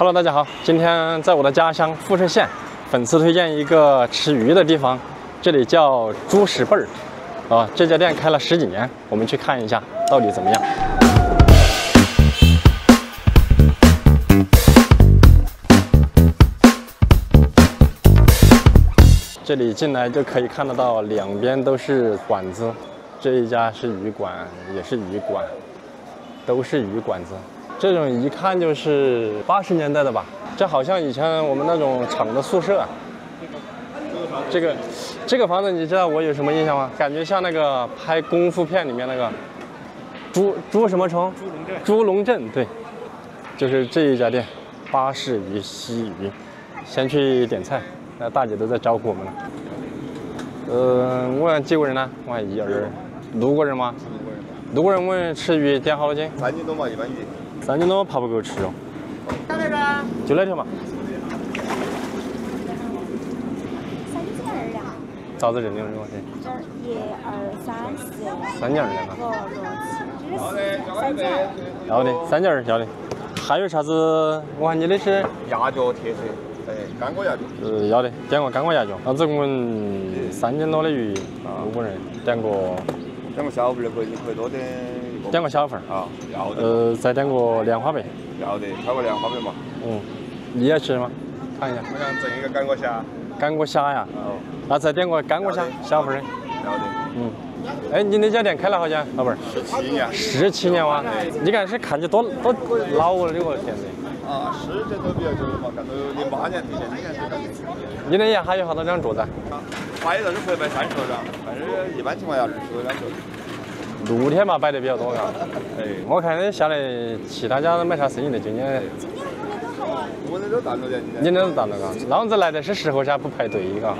Hello， 大家好，今天在我的家乡富顺县，粉丝推荐一个吃鱼的地方，这里叫猪屎辈儿，这家店开了10几年，我们去看一下到底怎么样。这里进来就可以看得到，两边都是馆子，这一家是鱼馆，也是鱼馆，都是鱼馆子。 这种一看就是80年代的吧，这好像以前我们那种厂的宿舍。这个房子你知道我有什么印象吗？感觉像那个拍功夫片里面那个猪什么虫？猪龙镇，对，就是这一家店，巴士鱼西鱼。先去点菜，那大姐都在招呼我们了。问几个人呢？问一人，6个人吗？6个人问吃鱼点好多斤？3斤多嘛，一般鱼。 3斤多怕不够吃哦。到那边就那条嘛。咋子人两人嘛？这儿1、2、3、4。3件人啊。要的，3件要的。还有啥子？我看你的是鸭脚特色，干锅鸭脚。要的，点个干锅鸭脚。那总共3斤多的鱼，6个人点个小份的可以多点。 点个小份啊，要的。再点个莲花白。要的，挑个莲花白嘛。你也吃吗？看一下。我想整一个干锅虾。干锅虾呀？哦。那再点个干锅虾，小份的。要的。哎，你那家店开了好久，老板？17年。17年哇！你看是看起多老了这个店子。啊，时间都比较久了嘛，看到08年推荐，今年推荐。你那家还有好多张桌子？摆到这可以摆30多张，但是一般情况下20多张左右。 露天嘛摆的比较多嘎，我看你下来其他家都没啥生意的，今年我那都淡了点，你那都淡了嘎，那样子来的是时候噻，不排队嘎。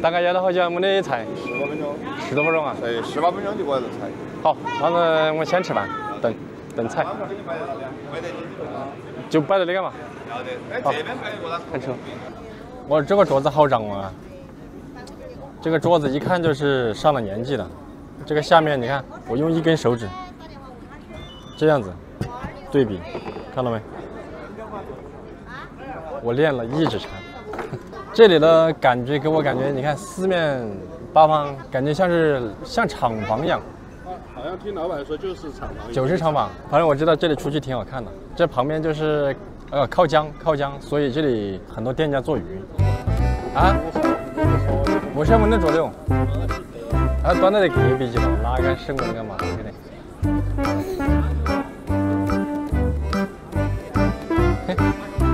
大概要了好久我们的菜？10多分钟。10多分钟啊？对，18分钟就过来了菜。好，那我先吃饭，等菜。就摆在那个嘛。要的，哎，这边摆一个啦。看车。我这个桌子好长啊，这个桌子一看就是上了年纪的。 这个下面你看，我用1根手指这样子对比，看到没？我练了1指禅。这里的感觉给我感觉，你看四面八方，感觉像厂房一样。好像听老板说就是厂房。就是厂房，反正我知道这里出去挺好看的。这旁边就是靠江，所以这里很多店家做鱼。啊？我是问的左右。 端到那隔壁去了，哪敢省我干嘛？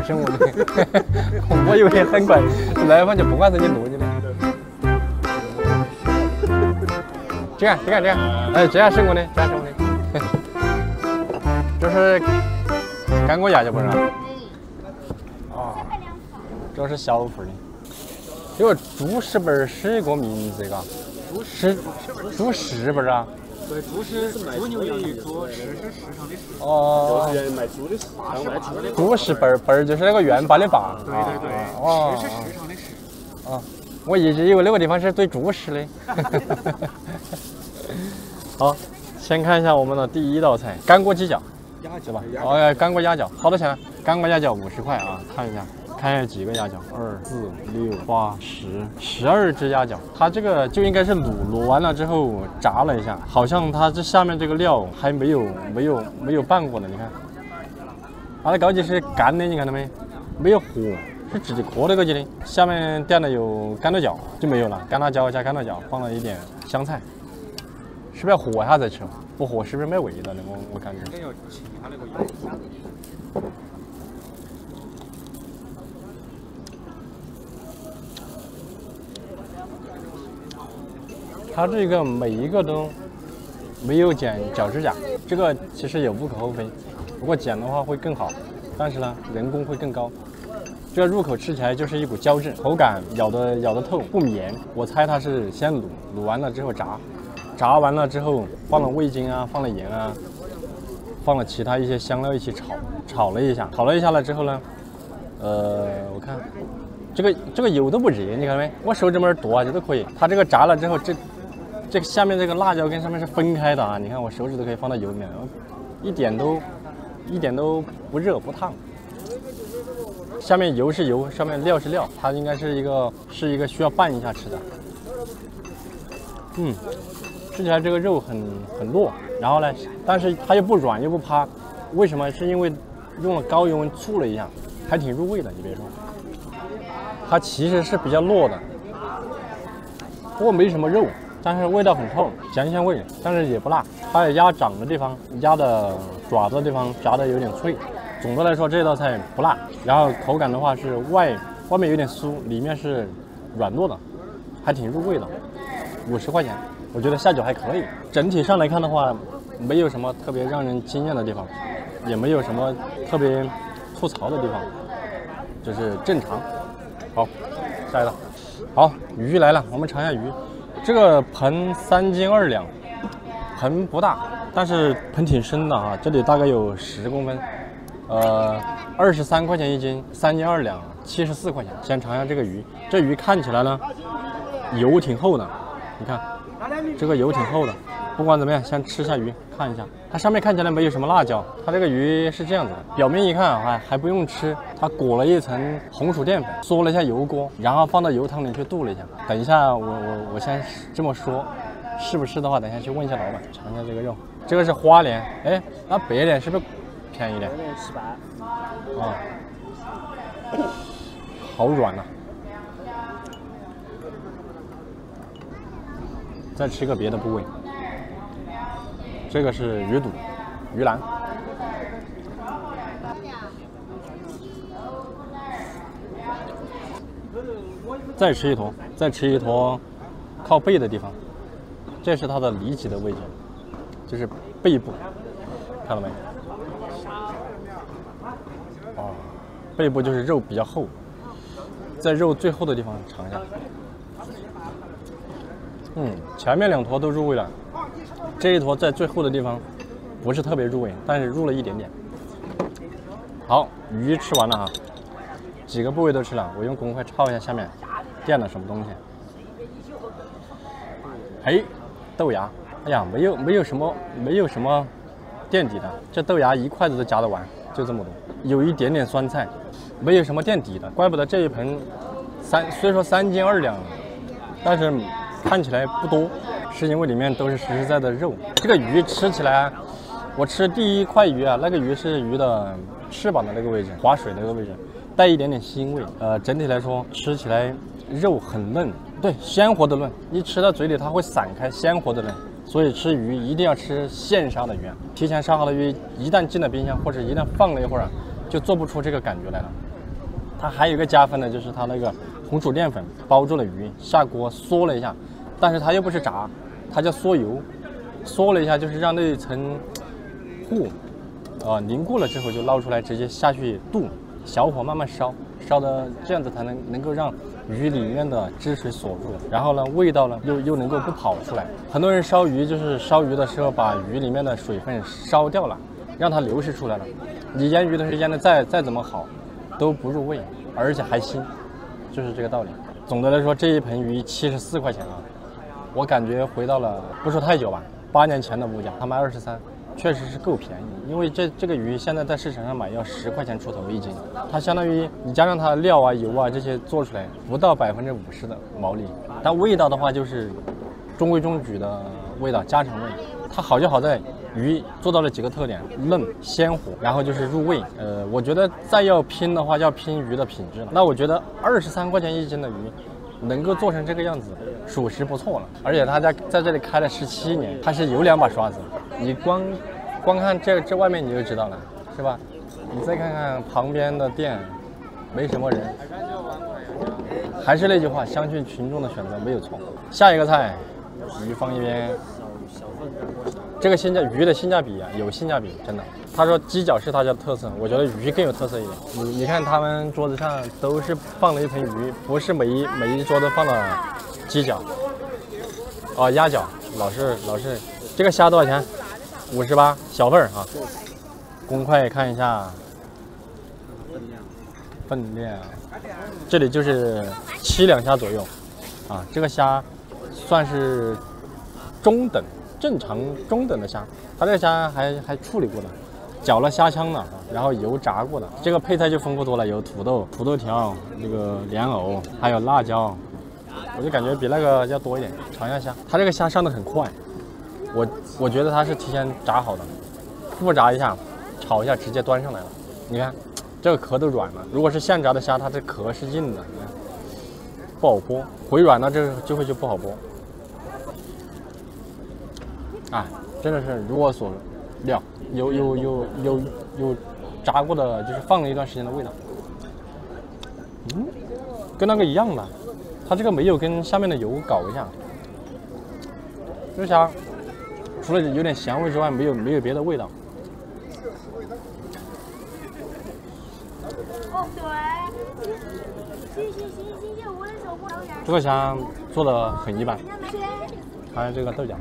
省我的，我以为很快，来访就不管是你录你的。这样，哎，这样省我的，这是干锅鸭脚不是？啊，这是小份的。这个猪屎辈儿是一个名字嘎。 猪屎不是啊？对，猪是猪牛羊的猪，屎是市场的屎。哦。就是卖猪的屎，卖猪的。猪屎辈儿就是那个元巴的巴。对对对。哦。屎是市场的屎。啊，我一直以为那个地方是对猪屎的。好，先看一下我们的第1道菜，干锅鸡脚。鸭脚吧？干锅鸭脚，好多钱？干锅鸭脚50块啊，看一下。 看有几个鸭脚，2、4、6、8、10，12只鸭脚。它这个就应该是卤完了之后炸了一下，好像它这下面这个料还没有拌过的。你看，它的高级是干的，你看到没？没有和，是直接磕在过去的。下面点了有干豆角就没有了，干辣椒加干豆角，放了一点香菜，是不是要和一下再吃？不和是不是没味道的？我感觉。它这个每一个都没有剪脚指甲，这个其实也无可厚非。如果剪的话会更好，但是呢，人工会更高。这个入口吃起来就是一股胶质，口感咬得透，不绵。我猜它是先卤完了之后炸，炸完了之后放了味精啊，放了盐啊，放了其他一些香料一起炒了一下了之后呢，我看这个油都不热，你看到没？我手指门剁下去都可以。它这个炸了之后，这个下面这个辣椒跟上面是分开的啊！你看我手指都可以放到油里面，一点都不热不烫，下面油是油，上面料是料，它应该是一个需要拌一下吃的。吃起来这个肉很糯，然后呢，但是它又不软又不趴，为什么？是因为用了高油温醋了一下，还挺入味的。你别说，它其实是比较糯的，不过没什么肉，但是味道很臭，咸鲜味，但是也不辣。它有鸭掌的地方，鸭的爪子的地方炸的有点脆。总的来说，这道菜不辣，然后口感的话是外面有点酥，里面是软糯的，还挺入味的。50块钱，我觉得下酒还可以。整体上来看的话，没有什么特别让人惊艳的地方，也没有什么特别吐槽的地方，就是正常。好，下一道。好，鱼来了，我们尝一下鱼。这个盆3斤2两，盆不大，但是盆挺深的啊，这里大概有10公分。23块钱一斤，3斤2两，74块钱。先尝一下这个鱼，这鱼看起来呢，油挺厚的，你看，这个油挺厚的。不管怎么样，先吃下鱼，看一下。它上面看起来没有什么辣椒，它这个鱼是这样子的，表面一看还不用吃，它裹了一层红薯淀粉，嗦了一下油锅，然后放到油汤里去炖了一下。等一下我先这么说，是不是的话，等一下去问一下老板，尝一下这个肉。这个是花鲢，哎，那白鲢是不是便宜点？18。啊，好软呐。再吃个别的部位，这个是鱼肚、鱼腩。再吃一坨靠背的地方，这是它的里脊的位置，就是背部，看到没？哦，背部就是肉比较厚，在肉最厚的地方尝一下。前面2坨都入味了，这一坨在最后的地方不是特别入味，但是入了一点点。好，鱼吃完了哈，几个部位都吃了，我用公筷焯一下下面垫了什么东西。嘿，豆芽，哎呀，没有什么垫底的，这豆芽一筷子都夹得完，就这么多，有一点点酸菜，没有什么垫底的，怪不得这一盆虽说3斤2两，但是看起来不多，是因为里面都是实实在在的肉。这个鱼吃起来，我吃第一块鱼啊，那个鱼是鱼的翅膀的那个位置，划水的那个位置，带一点点腥味。整体来说吃起来肉很嫩，对，鲜活的嫩，一吃到嘴里它会散开，鲜活的嫩。所以吃鱼一定要吃现杀的鱼，提前杀好的鱼，一旦进了冰箱或者一旦放了一会儿，就做不出这个感觉来了。它还有一个加分的就是它那个红薯淀粉包住了鱼，下锅嗦了一下，但是它又不是炸，它叫嗦油，嗦了一下就是让那一层糊凝固了之后就捞出来，直接下去炖，小火慢慢烧，烧的这样子才能够让鱼里面的汁水锁住，然后呢味道呢又能够不跑出来。很多人烧鱼就是烧鱼的时候把鱼里面的水分烧掉了，让它流失出来了。你腌鱼的时候腌的再怎么好，都不入味，而且还腥，就是这个道理。总的来说，这一盆鱼74块钱啊，我感觉回到了不说太久吧，8年前的物价，他卖23，确实是够便宜。因为这个鱼现在在市场上买要10块钱出头一斤，它相当于你加上它料啊、油啊这些做出来不到50%的毛利，但味道的话就是中规中矩的味道，家常味。它好就好在鱼做到了几个特点：嫩、鲜活，然后就是入味。我觉得再要拼的话，要拼鱼的品质了。那我觉得23块钱一斤的鱼能够做成这个样子，属实不错了。而且他在这里开了17年，他是有2把刷子。你光看这外面你就知道了，是吧？你再看看旁边的店，没什么人。还是那句话，相信群众的选择没有错。下一个菜，鱼放一边。这个鱼的性价比啊，有性价比，真的。他说鸡脚是他家的特色，我觉得鱼更有特色一点。你看他们桌子上都是放了一盆鱼，不是每一桌都放了鸡脚，鸭脚，老是。这个虾多少钱？58，小份啊。公筷看一下分量，这里就是7两虾左右啊。这个虾算是正常中等的虾，它这个虾还处理过的，搅了虾枪的，然后油炸过的。这个配菜就丰富多了，有土豆条，这个莲藕，还有辣椒，我就感觉比那个要多一点。尝一下虾，它这个虾上的很快，我觉得它是提前炸好的，复炸一下，炒一下直接端上来了。你看，这个壳都软了。如果是现炸的虾，它这壳是硬的，你看不好剥，回软了这就不好剥。哎，真的是如我所料，有炸过的，就是放了一段时间的味道。跟那个一样的，它这个没有跟下面的油搞一下。这虾除了有点咸味之外，没有别的味道。哦，对，这个虾做的很一般，还有这个豆角。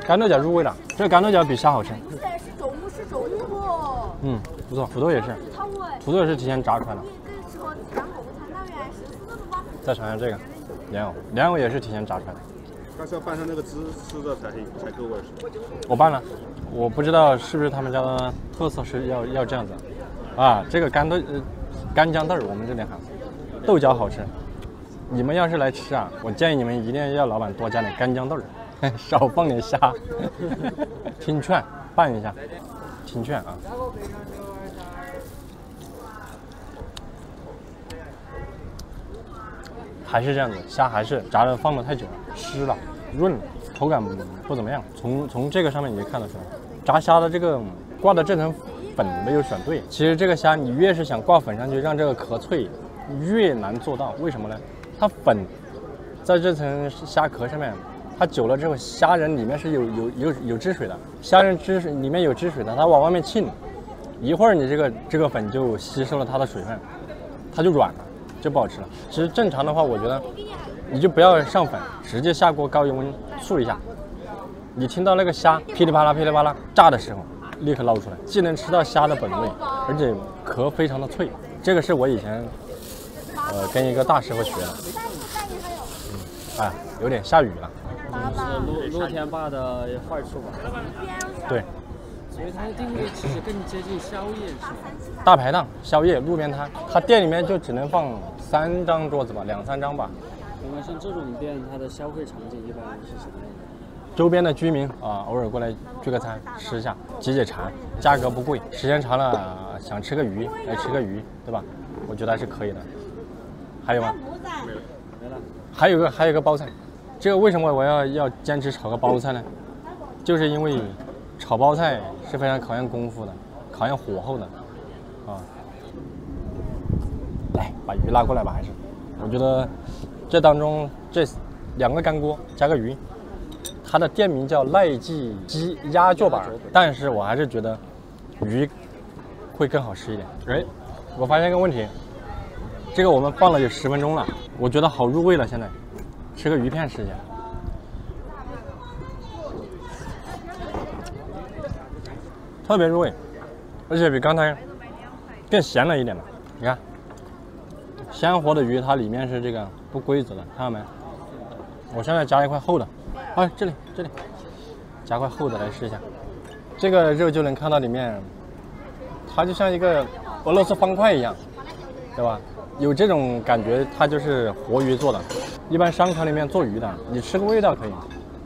干豆角入味了，这个干豆角比虾好吃。不错，土豆也是，土豆也是提前炸出来的。再尝一下这个莲藕也是提前炸出来的。但是要拌上那个汁，吃着才够味儿。我拌了，我不知道是不是他们家的特色是要这样子。啊，这个干姜豆我们这里喊豆角好吃。你们要是来吃啊，我建议你们一定要老板多加点干姜豆，少放点虾。听劝，拌一下，听劝啊。还是这样子，虾还是炸的放的太久了，湿了，润了，口感不怎么样。从这个上面你就看得出来，炸虾的这个挂的这层粉没有选对。其实这个虾你越是想挂粉上去让这个壳脆，越难做到。为什么呢？它粉在这层虾壳上面，它久了之后，虾仁里面是有汁水的，虾仁里面有汁水的，它往外面沁，一会儿你这个粉就吸收了它的水分，它就软了，就不好吃了。其实正常的话，我觉得你就不要上粉，直接下锅高油温煠一下，你听到那个虾噼里啪啦噼里啪啦炸的时候，立刻捞出来，既能吃到虾的本味，而且壳非常的脆。这个是我以前跟一个大师傅学的。哎，有点下雨了。是露天坝的坏处吧？对。所以它的定位其实更接近宵夜，是吧？大排档、宵夜、路边摊，它店里面就只能放3张桌子吧，2、3张吧。那么像这种店，它的消费场景一般是什么样的？周边的居民啊，偶尔过来聚个餐，吃一下，解解馋，价格不贵，时间长了想吃个鱼，来吃个鱼，对吧？我觉得还是可以的。还有吗？没了。还有个包菜，这个为什么我要坚持炒个包菜呢？就是因为炒包菜是非常考验功夫的，考验火候的，啊。来，把鱼拉过来吧，还是，我觉得这当中这2个干锅加个鱼，它的店名叫赖记鸡鸭脚板，但是我还是觉得鱼会更好吃一点。哎，我发现一个问题，这个我们放了有10分钟了，我觉得好入味了。现在吃个鱼片试一下，特别入味，而且比刚才更咸了一点了。你看，鲜活的鱼它里面是这个不规则的，看到没？我现在夹一块厚的，哎，这里夹块厚的来试一下，这个肉就能看到里面，它就像一个俄罗斯方块一样，对吧？有这种感觉，它就是活鱼做的。一般商场里面做鱼的，你吃个味道可以，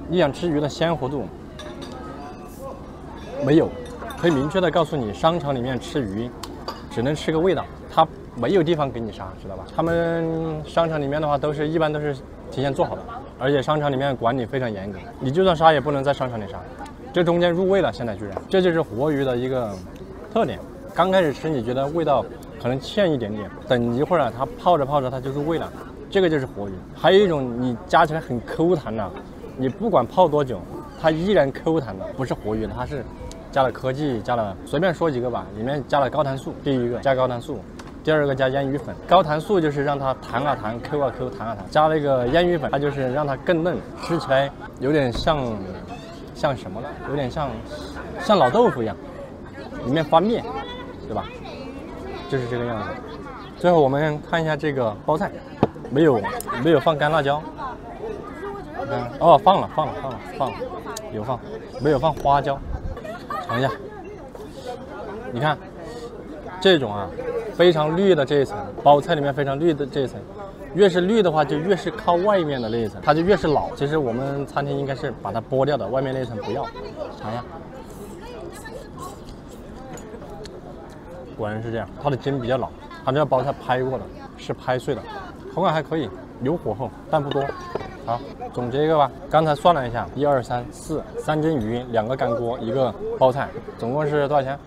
你想吃鱼的鲜活度没有，可以明确的告诉你，商场里面吃鱼只能吃个味道，它没有地方给你杀，知道吧？他们商场里面的话，一般都是提前做好的，而且商场里面管理非常严格，你就算杀也不能在商场里杀。这中间入味了，现在居然，这就是活鱼的一个特点。刚开始吃你觉得味道可能欠一点点，等一会儿啊，它泡着它就入味了，这个就是活鱼。还有一种你夹起来很抠弹的，你不管泡多久，它依然抠弹的，不是活鱼，它是加了科技，加了随便说几个吧，里面加了高弹素，第一个加高弹素。第二个加腌鱼粉，高弹素就是让它弹啊弹，抠啊抠，弹啊弹。加了一个腌鱼粉，它就是让它更嫩，吃起来有点像什么呢？有点像老豆腐一样，里面翻面，对吧？就是这个样子。最后我们看一下这个包菜，没有放干辣椒。哦，放了，有放，没有放花椒，尝一下。你看，这种啊，非常绿的这一层，包菜里面非常绿的这一层，越是绿的话，就越是靠外面的那一层，它就越是老。其实我们餐厅应该是把它剥掉的，外面那一层不要。尝一下，果然是这样，它的筋比较老，它这个包菜拍过的，是拍碎的，口感还可以，有火候，但不多。好，总结一个吧。刚才算了一下，1、2、3、4，三斤鱼，2个干锅，1个包菜，总共是多少钱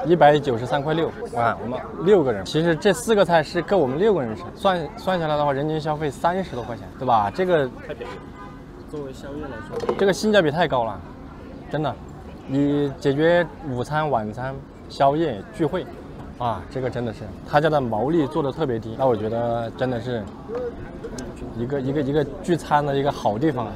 ？193块6。哇，我们6个人，其实这4个菜是够我们6个人吃。算下来的话，人均消费30多块钱，对吧？这个太便宜。作为宵夜来说，这个性价比太高了，真的。你解决午餐、晚餐、宵夜、聚会。啊，这个真的是他家的毛利做的特别低，那我觉得真的是一个聚餐的一个好地方。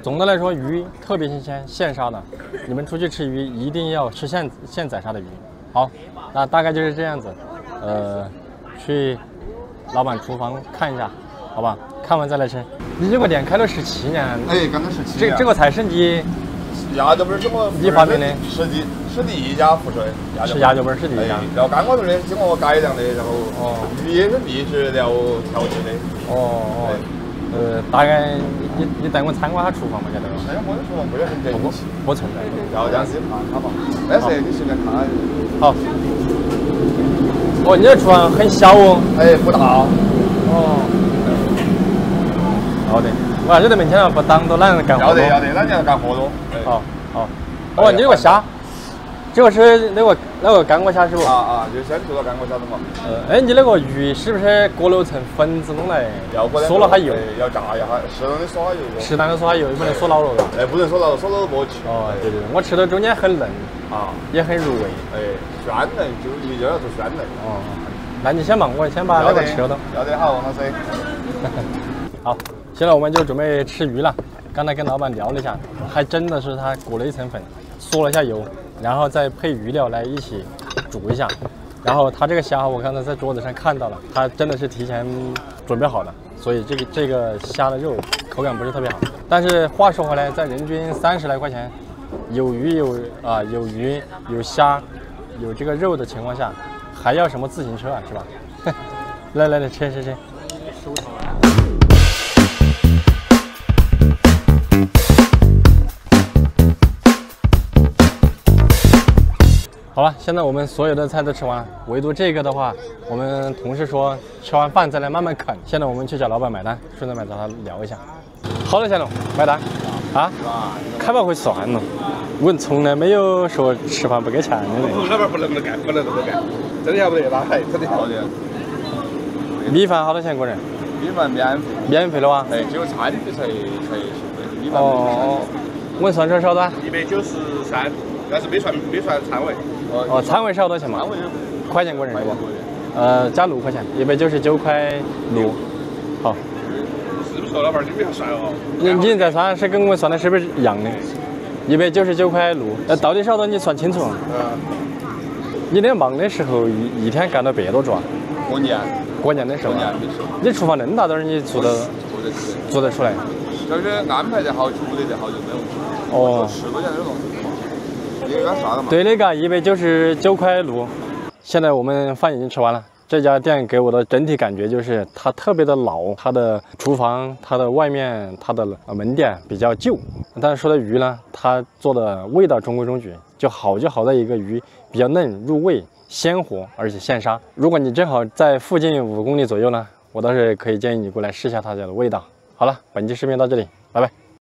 总的来说，鱼特别新鲜，现杀的。你们出去吃鱼一定要吃现宰杀的鱼。好，那大概就是这样子。去老板厨房看一下，好吧？看完再来吃。你这个店开了17年，哎，刚才17年。这个菜是你鸭脚本是我你发明的？是第一家辐水，是鸭脚本是第一家。然后干锅头的经过改良的，然后鱼也是秘制料调制的。大概你带我参观下厨房嘛，晓得吧？哎，我的厨房不是很整齐，不存在。要这样子看看嘛。没事，你随便看。好。哦，你的厨房很小哦。哎，不大。好的。我这都没听到不当都懒人干活多。要得，那你要干活多。好。哦，你这个虾，这个是那个干锅虾是不？就先做到干锅虾的嘛。你那个鱼是不是裹了层粉子弄来？嗦了下油。要炸一下，适当的嗦下油。适当的嗦下油，不能嗦老了。不能嗦老了，嗦老了没去。对，我吃到中间很嫩也很入味。鲜嫩，就一定要做鲜嫩。那你先忙，我先把那个吃了。要得好，王老师。好，现在我们就准备吃鱼了。刚才跟老板聊了一下，还真的是他裹了一层粉，嗦了一下油，然后再配鱼料来一起煮一下。然后他这个虾，我刚才在桌子上看到了，他真的是提前准备好的，所以这个虾的肉口感不是特别好。但是话说回来，在人均30来块钱，有鱼有虾有这个肉的情况下，还要什么自行车啊，是吧？来吃。收场了。好了，现在我们所有的菜都吃完，唯独这个的话，我们同事说吃完饭再来慢慢啃。现在我们去找老板买单，顺便找他聊一下。好多钱了？买单？啊？开把会算了。我从来没有说吃饭不给钱的。老板不能干，不能这么干，真的要不得拉黑，真的要得。米饭好多钱个人？米饭免费。免费的哇？只有餐费才收费。米饭我算这少多？193，但是没算餐位。餐位少多钱嘛？块钱个人是不？加6块钱，199块6。好。是不是老板你不要算哦？你再算是跟我算的是不是一样的？199块6。到底少多你算清楚。你那忙的时候一天干到100多桌？过年的时候。你厨房那么大点儿，你做得出来？就是安排得好，煮得好就没有。10块钱这种。对的，嘎，199块6。现在我们饭已经吃完了。这家店给我的整体感觉就是它特别的老，它的厨房、它的外面、它的门店比较旧。但是说到鱼呢，它做的味道中规中矩，就好在一个鱼比较嫩入味、鲜活，而且现杀。如果你正好在附近5公里左右呢，我倒是可以建议你过来试一下它家的味道。好了，本期视频到这里，拜拜。